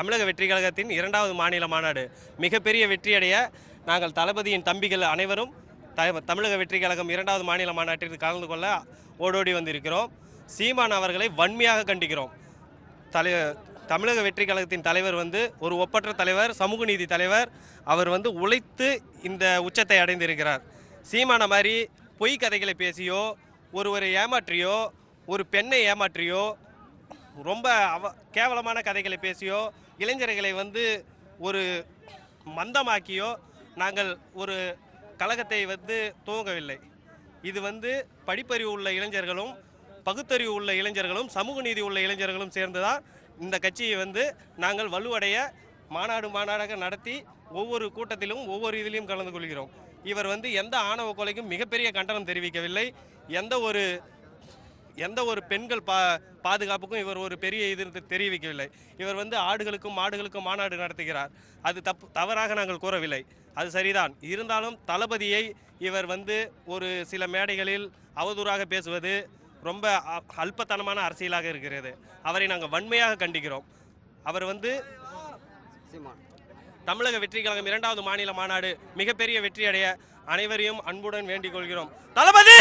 தமிழக வெற்றி கழகத்தின் 2வது மாநில மாநாடு மிகப்பெரிய வெற்றியடைய நாங்கள் தளபதியின் தம்பிகள் அனைவரும் தமிழக வெற்றி கழகம் 2வது மாநில மாநாட்டிற்கு கலந்து கொள்ள ஓடோடி வந்திருக்கிறோம். சீமான் அவர்களை வன்மையாக கண்டிக்கிறோம். தமிழக வெற்றி கழகத்தின் தலைவர் ஒரு ஒப்பற்ற தலைவர், சமூக நீதி தலைவர். அவர் உழைத்து இந்த உச்சத்தை அடைந்திருக்கிறார். சீமான மாதிரி பொய் கதைகளை பேசியோ, ஒருவரை ஏமாற்றியோ, ஒரு பெண்ணை ஏமாற்றியோ, ரொம்ப கேவலமான கதைகளை பேசியோ, இளைஞர்களை ஒரு மந்தமாக்கியோ நாங்கள் ஒரு கழகத்தை துவங்கவில்லை. இது படிப்பறிவு உள்ள இளைஞர்களும், பகுத்தறிவு உள்ள இளைஞர்களும், சமூக நீதி உள்ள இளைஞர்களும் சேர்ந்துதான் இந்த கட்சியை நாங்கள் வலுவடைய மாநாடாக நடத்தி ஒவ்வொரு கூட்டத்திலும் ஒவ்வொரு இதிலையும் கலந்து கொள்கிறோம். இவர் எந்த ஆணவ கொலைக்கும் மிகப்பெரிய கண்டனம் தெரிவிக்கவில்லை. எந்த ஒரு பெண்கள் பாதுகாப்புக்கும் இவர் ஒரு பெரிய இது தெரிவிக்கவில்லை. இவர் ஆடுகளுக்கும் மாடுகளுக்கும் மாநாடு நடத்துகிறார். அது தவறாக நாங்கள் கூறவில்லை, அது சரிதான். இருந்தாலும் தளபதியை இவர் ஒரு சில மேடைகளில் அவதூறாக பேசுவது ரொம்ப அல்பத்தனமான அரசியலாக இருக்கிறது. அவரை நாங்கள் வன்மையாக கண்டிக்கிறோம். அவர் தமிழக வெற்றி கழகம் 2வது மாநில மாநாடு மிகப்பெரிய வெற்றி அடைய அனைவரையும் அன்புடன் வேண்டிக் கொள்கிறோம். தளபதி!